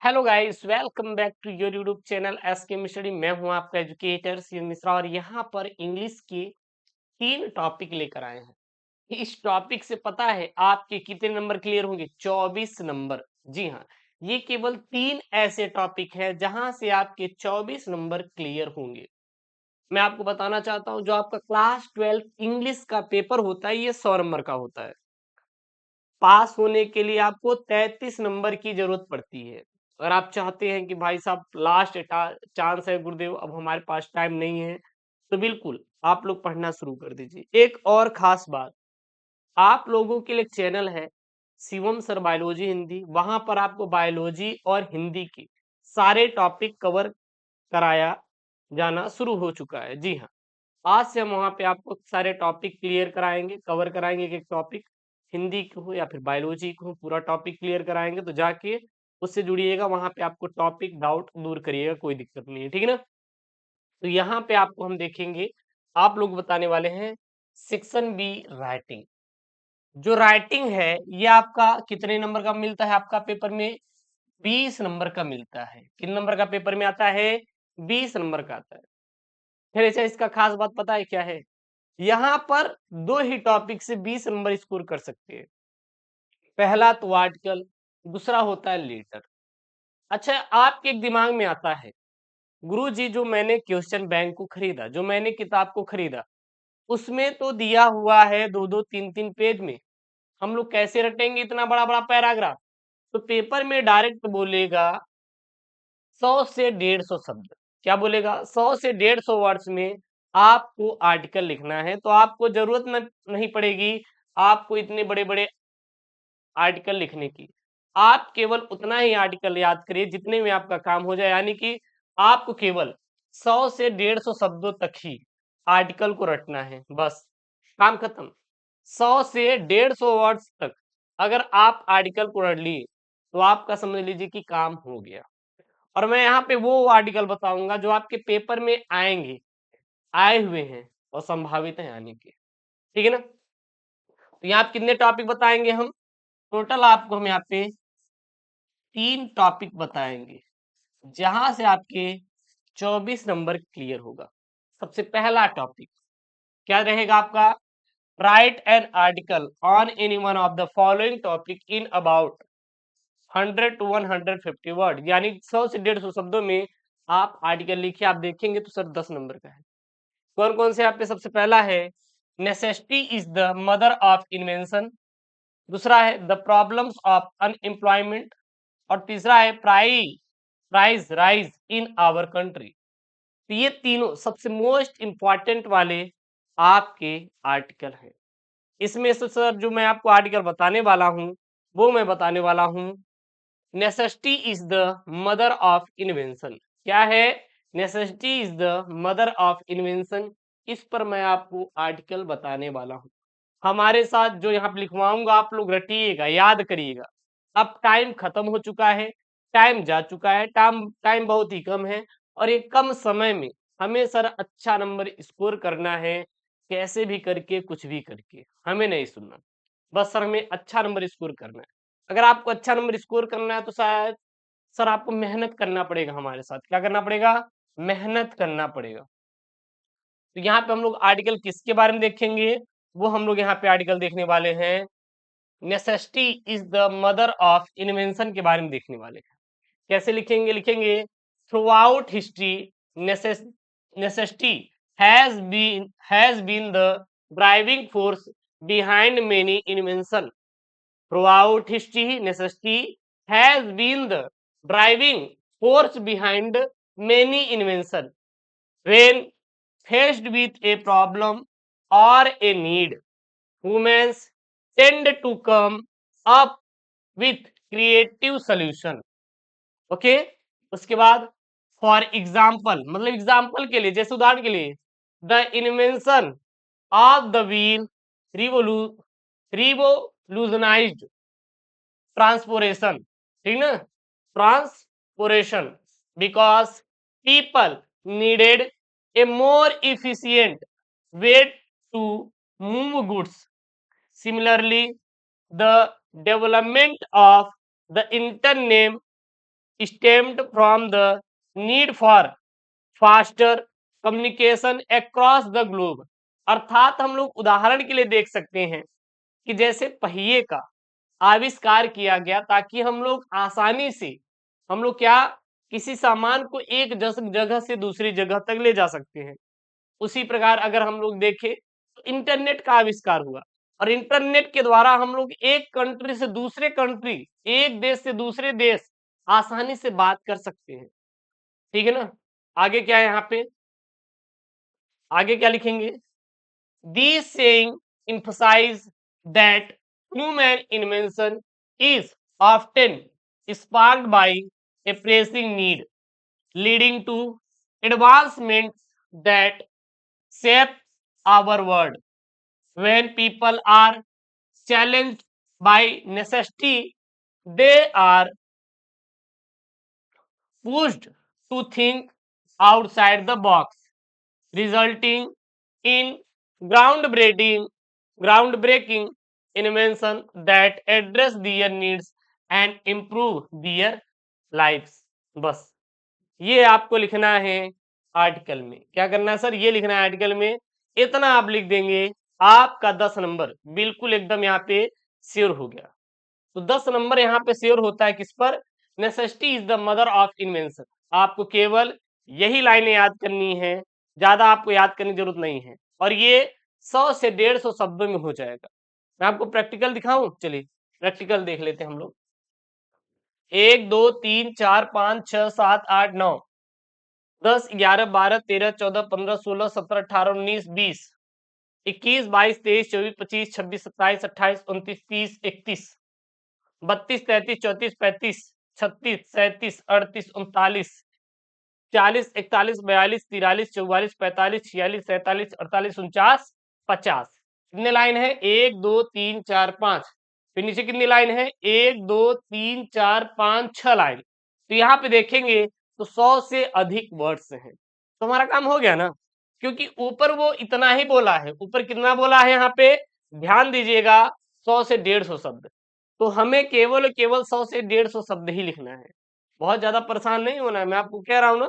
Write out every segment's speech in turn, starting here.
Hello guys, welcome back to your YouTube channel S K study. मैं हूं आपका educator CM Mishra और यहाँ पर इंग्लिश के 3 टॉपिक लेकर आए हैं। इस टॉपिक से पता है आपके कितने नंबर क्लियर होंगे? 24 नंबर। जी हाँ, ये केवल 3 ऐसे टॉपिक हैं जहां से आपके 24 नंबर क्लियर होंगे। मैं आपको बताना चाहता हूं, जो आपका क्लास 12 इंग्लिश का पेपर होता है ये 100 नंबर का होता है। पास होने के लिए आपको 33 नंबर की जरूरत पड़ती है। अगर आप चाहते हैं कि भाई साहब लास्ट चांस है गुरुदेव, अब हमारे पास टाइम नहीं है, तो बिल्कुल आप लोग पढ़ना शुरू कर दीजिए। एक और खास बात, आप लोगों के लिए एक चैनल है शिवम सर बायोलॉजी हिंदी, वहां पर आपको बायोलॉजी और हिंदी के सारे टॉपिक कवर कराया जाना शुरू हो चुका है। जी हाँ, आज से हम वहाँ पे आपको सारे टॉपिक क्लियर कराएंगे, कवर कराएंगे। एक एक टॉपिक हिंदी के हो या फिर बायोलॉजी के हो, पूरा टॉपिक क्लियर कराएंगे। तो जाके उससे जुड़िएगा, वहाँ पे आपको टॉपिक डाउट दूर करिएगा, कोई दिक्कत नहीं है, ठीक है ना। तो यहाँ पे आपको हम देखेंगे, आप लोग बताने वाले हैं सेक्शन बी राइटिंग। जो राइटिंग है ये आपका कितने नंबर का मिलता है? आपका पेपर में 20 नंबर का मिलता है। कितने नंबर का पेपर में आता है? 20 नंबर का आता है। फिर ऐसा इसका खास बात पता है क्या है? यहाँ पर दो ही टॉपिक से 20 नंबर स्कोर कर सकते हैं। पहला तो आर्टिकल, दूसरा होता है लेटर। अच्छा, आपके एक दिमाग में आता है, गुरुजी जो मैंने क्वेश्चन बैंक को खरीदा, जो मैंने किताब को खरीदा, उसमें तो दिया हुआ है 2-2 3-3 पेज में, हम लोग कैसे रटेंगे इतना बड़ा बड़ा पैराग्राफ? तो पेपर में डायरेक्ट बोलेगा 100 से 150 शब्द। क्या बोलेगा? 100 से 150 वर्ड्स में आपको आर्टिकल लिखना है। तो आपको जरूरत नहीं पड़ेगी आपको इतने बड़े बड़े आर्टिकल लिखने की। आप केवल उतना ही आर्टिकल याद करिए जितने में आपका काम हो जाए, यानी कि आपको केवल 100 से 150 शब्दों तक ही आर्टिकल को रटना है, बस काम खत्म। 100 से 150 वर्ड्स तक अगर आप आर्टिकल को रट लिए तो आपका समझ लीजिए कि काम हो गया। और मैं यहाँ पे वो आर्टिकल बताऊंगा जो आपके पेपर में आएंगे, आए हुए हैं और संभावित है आने के, ठीक है ना। तो यहाँ पे कितने टॉपिक बताएंगे हम? टोटल आपको हम यहाँ पे 3 टॉपिक बताएंगे जहां से आपके 24 नंबर क्लियर होगा। सबसे पहला टॉपिक क्या रहेगा आपका? Right an article on any one of the following topic in about 100 to 150 word, यानी 100 से 150 शब्दों में आप आर्टिकल लिखिए। आप देखेंगे तो सर 10 नंबर का है। कौन कौन से? आप पे सबसे पहला है necessity is the mother of invention, दूसरा है द प्रॉब्लम्स ऑफ अनएम्प्लॉयमेंट, और तीसरा है price rise in our country. तो ये तीनों सबसे मोस्ट इंपॉर्टेंट वाले आपके आर्टिकल हैं। इसमें से सर जो मैं आपको आर्टिकल बताने वाला हूं वो मैं बताने वाला हूं necessity is the mother of invention. क्या है? Necessity is the mother of invention. इस पर मैं आपको आर्टिकल बताने वाला हूं। हमारे साथ जो यहाँ पे लिखवाऊंगा आप लोग रटिएगा, याद करिएगा। अब टाइम खत्म हो चुका है, टाइम जा चुका है, टाइम टाइम बहुत ही कम है और ये कम समय में हमें सर अच्छा नंबर स्कोर करना है। कैसे भी करके, कुछ भी करके, हमें नहीं सुनना। बस सर हमें अच्छा नंबर स्कोर करना है। अगर आपको अच्छा नंबर स्कोर करना है तो शायद सर आपको मेहनत करना पड़ेगा हमारे साथ। क्या करना पड़ेगा? मेहनत करना पड़ेगा। तो यहाँ पे हम लोग आर्टिकल किसके बारे में देखेंगे? वो हम लोग यहाँ पे आर्टिकल देखने वाले हैं necessity is the mother of invention के बारे में देखने वाले हैं। कैसे लिखेंगे? लिखेंगे throughout history necessity has been the driving force behind many invention. Throughout history, necessity has been the driving force behind many inventions. When faced with a problem or a need, humans tend to come up with creative solution. Okay, उसके बाद for example, मतलब example के लिए, जैसे उदाहरण के लिए the invention of the wheel revolu revolutionised transportation, ठीक ना, transportation, because people needed a more efficient way to move goods. Similarly the development of the stemmed from the need for faster communication across the globe. अर्थात हम लोग उदाहरण के लिए देख सकते हैं कि जैसे पहिए का आविष्कार किया गया ताकि हम लोग आसानी से हम लोग क्या किसी सामान को एक जगह से दूसरी जगह तक ले जा सकते हैं। उसी प्रकार अगर हम लोग देखें तो इंटरनेट का आविष्कार हुआ और इंटरनेट के द्वारा हम लोग एक कंट्री से दूसरे कंट्री, एक देश से दूसरे देश आसानी से बात कर सकते हैं। ठीक है ना। आगे क्या है यहाँ पे, आगे क्या लिखेंगे, these saying emphasize that human invention is often sparked by a pressing need, leading to advancements that shape our world. When people are challenged by necessity, they are pushed to think outside the box, resulting in groundbreaking groundbreaking invention that address their needs and improve their lives। बस ये आपको लिखना है article में। क्या करना है sir, ये लिखना है आर्टिकल में। इतना आप लिख देंगे, आपका 10 नंबर बिल्कुल एकदम यहाँ पे श्योर हो गया। तो 10 नंबर यहाँ पे श्योर होता है किस पर, necessity is the mother of invention. आपको केवल यही लाइनें याद करनी है, ज्यादा आपको याद करने की जरूरत नहीं है, और ये 100 से 150 शब्दों में हो जाएगा। मैं आपको प्रैक्टिकल दिखाऊं, चलिए प्रैक्टिकल देख लेते हैं हम लोग। 1 2 3 4 5 6 7 8 9 10 11 12 13 14 15 16 17 18 19 20 21 22 23 24 25 26 27 28 29 30 31 32 33 34 35 36 37 38 39 40 41 42 43 44 45 46 47 48 49 50। कितने लाइन है, 1 2 3 4 5। फिर नीचे कितनी लाइन है, 1 2 3 4 5 6 लाइन। तो यहाँ पे देखेंगे तो 100 से अधिक वर्ड्स हैं। तो हमारा काम हो गया ना, क्योंकि ऊपर वो इतना ही बोला है। ऊपर कितना बोला है यहाँ पे, ध्यान दीजिएगा, 100 से 150 शब्द। तो हमें केवल केवल 100 से 150 शब्द ही लिखना है। बहुत ज्यादा परेशान नहीं होना है, मैं आपको कह रहा हूं ना,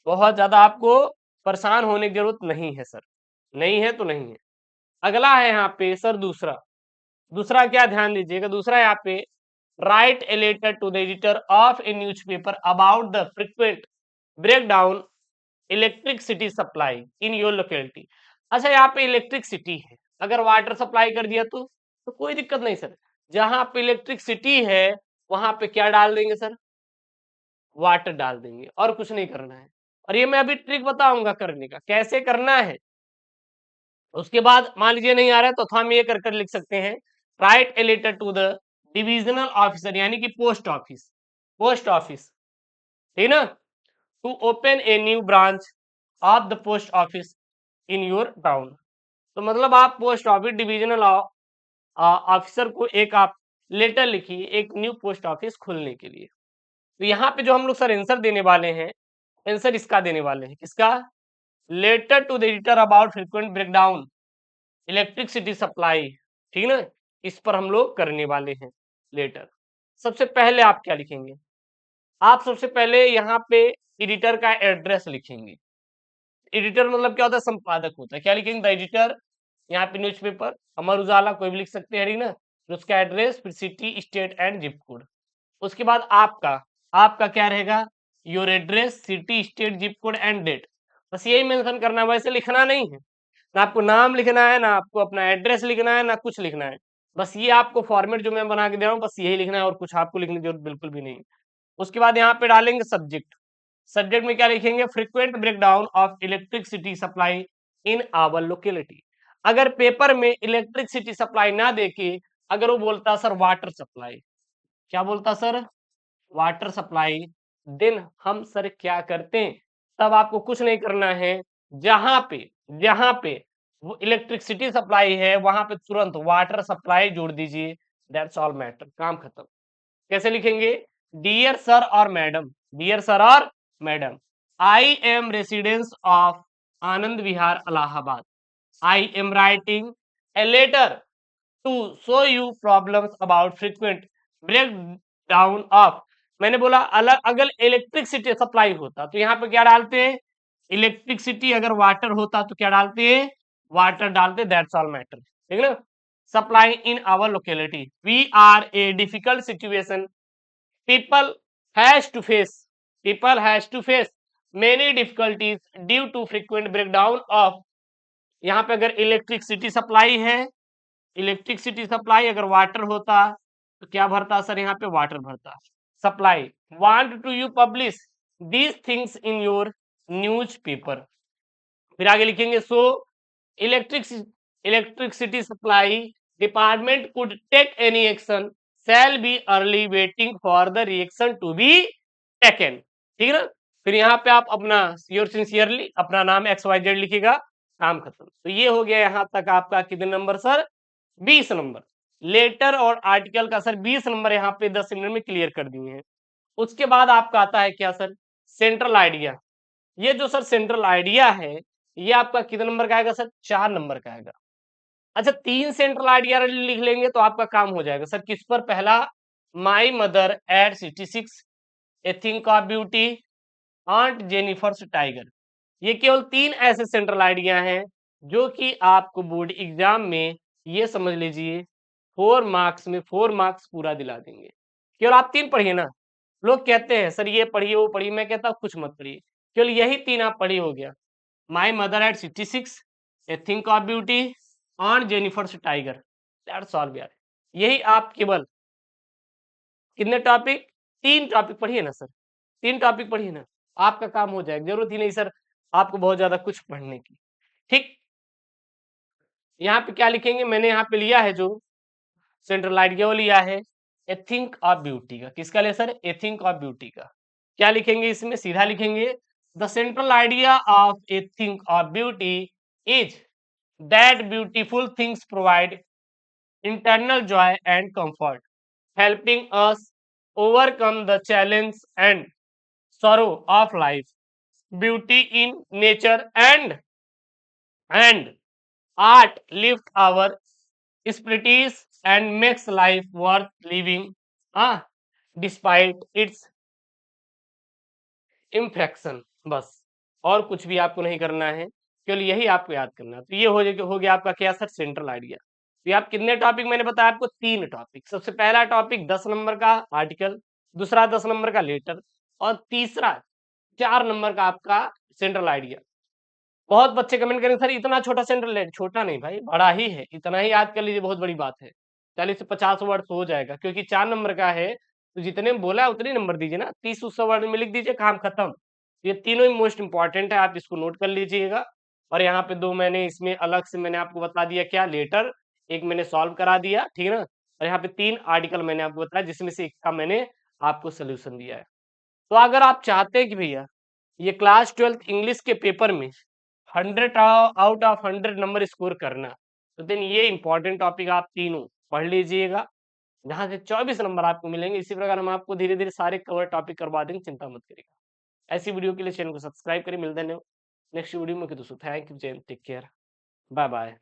बहुत ज्यादा आपको परेशान होने की जरूरत नहीं है सर। नहीं है तो नहीं है। अगला है यहाँ पे सर दूसरा। दूसरा क्या, ध्यान दीजिएगा, दूसरा यहाँ पे write a letter to the editor of a newspaper about the frequent break down electricity supply in your locality. अच्छा, यहाँ पे इलेक्ट्रिसिटी है, अगर वाटर सप्लाई कर दिया तो कोई दिक्कत नहीं सर। जहां पे इलेक्ट्रिसिटी है वहां पे क्या डाल देंगे सर, वाटर डाल देंगे, और कुछ नहीं करना है। और ये मैं अभी ट्रिक बताऊंगा करने का, कैसे करना है। उसके बाद मान लीजिए नहीं आ रहा है तो हम ये कर लिख सकते हैं, write a letter to the divisional officer, यानी कि पोस्ट ऑफिस, पोस्ट ऑफिस, ठीक ना, to open a new branch of the post office in your town. तो मतलब आप पोस्ट ऑफिस डिविजनल ऑफिसर को एक आप लेटर लिखिए एक न्यू पोस्ट ऑफिस खोलने के लिए। तो यहाँ पे जो हम लोग सर आंसर देने वाले हैं, आंसर इसका देने वाले हैं, किसका, letter to the editor about frequent breakdown electricity supply, ठीक ना, इस पर हम लोग करने वाले हैं लेटर। सबसे पहले आप क्या लिखेंगे, आप सबसे पहले यहाँ पे एडिटर का एड्रेस लिखेंगे। एडिटर मतलब क्या होता है, संपादक होता है। क्या लिखेंगे, द एडिटर, यहाँ पे न्यूज़पेपर अमर उजाला कोई भी लिख सकते हैं, ठीक ना। फिर उसका एड्रेस, फिर city state and zip code. उसके बाद आपका, आपका क्या रहेगा, your address city state zip code and date. बस यही मेंशन करना है, वैसे लिखना नहीं है, ना आपको नाम लिखना है, ना आपको अपना एड्रेस लिखना है, ना कुछ लिखना है। बस ये आपको फॉर्मेट जो मैं बना के दे रहा हूँ बस यही लिखना है, और कुछ आपको लिखने की जरूरत बिल्कुल भी नहीं है। उसके बाद यहाँ पे डालेंगे सब्जेक्ट। सब्जेक्ट में क्या लिखेंगे, frequent breakdown of electricity supply in our locality. अगर पेपर में इलेक्ट्रिसिटी सप्लाई ना देके अगर वो बोलता सर वाटर सप्लाई, क्या बोलता सर, वाटर सप्लाई, देन हम सर क्या करते हैं, तब आपको कुछ नहीं करना है, जहां पे वो इलेक्ट्रिसिटी सप्लाई है वहां पे तुरंत वाटर सप्लाई जोड़ दीजिए, दैट्स ऑल मैटर, काम खत्म। कैसे लिखेंगे, डियर सर और मैडम, डियर सर और madam, I am residence of Anand Vihar Allahabad, I am writing a letter to show you problems about frequent break down of मैंने बोला अलग अगर इलेक्ट्रिसिटी सप्लाई होता तो यहाँ पे क्या डालते हैं, इलेक्ट्रिसिटी। अगर वाटर होता तो क्या डालते हैं, वाटर डालते। दैट्स ऑल मैटर, ठीक है ना। Supply in our locality, we are a difficult situation, people has to face people has to face many difficulties due to frequent breakdown of। यहाँ पे अगर इलेक्ट्रिसिटी सप्लाई है, इलेक्ट्रिसिटी सप्लाई अगर water होता तो क्या भरता सर, यहाँ पे वाटर भरता। Supply want to you publish these things in your newspaper. फिर आगे लिखेंगे so electricity supply department could take any action shall be early waiting for the reaction to be taken, ठीक है ना। फिर यहाँ पे आप अपना योर सिंसियरली अपना नाम XYZ लिखिएगा, काम खत्म। तो ये हो गया यहाँ तक आपका कितने नंबर सर, 20 नंबर। लेटर और आर्टिकल का सर 20 नंबर यहाँ पे 10 मिनट में क्लियर कर दिए हैं। उसके बाद आपका आता है क्या सर, सेंट्रल आइडिया। ये जो सर सेंट्रल आइडिया है ये आपका कितने नंबर का आएगा सर, 4 नंबर का आएगा। अच्छा 3 सेंट्रल आइडिया लिख लेंगे तो आपका काम हो जाएगा सर। किस पर, पहला my mother at 66, a thing of beauty, aunt Jennifer's tiger. ये केवल 3 ऐसे सेंट्रल आइडिया हैं जो कि आपको बोर्ड एग्जाम में ये समझ लीजिए 4 मार्क्स में 4 मार्क्स पूरा दिला देंगे। केवल आप 3 पढ़िए ना। लोग कहते हैं सर ये पढ़िए वो पढ़िए, मैं कहता हूँ कुछ मत पढ़िए, केवल यही 3 आप पढ़िए हो गया। माई mother at 66, a thing of beauty, on Jennifer's tiger, that's all यार। यही आप केवल कितने टॉपिक, 3 टॉपिक पढ़िए ना सर, 3 टॉपिक पढ़िए ना, आपका काम हो जाएगा। जरूरत ही नहीं सर आपको बहुत ज्यादा कुछ पढ़ने की, ठीक। यहाँ पे क्या लिखेंगे, मैंने यहाँ पे लिया है जो सेंट्रल आइडिया वो लिया है ए थिंक ऑफ ब्यूटी का। किसका लिया sir, A thing of beauty का। क्या लिखेंगे इसमें, सीधा लिखेंगे the central idea of A thing of beauty is that beautiful things provide internal joy and comfort, helping us overcome the challenge and sorrow of life. Beauty in nature and art lift our spirits and makes life worth living, despite its imperfection। बस और कुछ भी आपको नहीं करना है, केवल यही आपको याद करना है। तो ये हो गया आपका क्या सर, सेंट्रल आइडिया। तो आप कितने टॉपिक मैंने बताया आपको, 3 टॉपिक। सबसे पहला टॉपिक 10 नंबर का आर्टिकल, दूसरा 10 नंबर का लेटर, और तीसरा 4 नंबर का आपका सेंट्रल आइडिया। बहुत बच्चे कमेंट करेंगे सर इतना छोटा सेंट्रल आइडिया। छोटा नहीं भाई, बड़ा ही है, इतना ही याद कर लीजिए, बहुत बड़ी बात है। 40 से 50 वर्ड हो जाएगा, क्योंकि 4 नंबर का है तो जितने बोला है उतने नंबर दीजिए ना, 30 वर्ड में लिख दीजिए, काम खत्म। ये तीनों ही मोस्ट इंपॉर्टेंट है, आप इसको नोट कर लीजिएगा। और यहाँ पे 2 मैंने इसमें अलग से मैंने आपको बता दिया, क्या लेटर एक मैंने सॉल्व करा दिया, ठीक है ना। और यहाँ पे 3 आर्टिकल मैंने आपको बताया, जिसमें से एक का मैंने आपको सोल्यूशन दिया है। तो अगर आप चाहते हैं कि भैया ये क्लास 12th इंग्लिश के पेपर में 100 आउट ऑफ 100 नंबर स्कोर करना, तो देन ये इंपॉर्टेंट टॉपिक आप तीनों पढ़ लीजिएगा, जहां से 24 नंबर आपको मिलेंगे। इसी प्रकार हम आपको धीरे धीरे सारे कवर टॉपिक करवा देंगे, चिंता मत करिएगा। ऐसी वीडियो के लिए चैनल को सब्सक्राइब करें। मिलते हैं नेक्स्ट वीडियो में। दोस्तों thank you, take care, bye bye.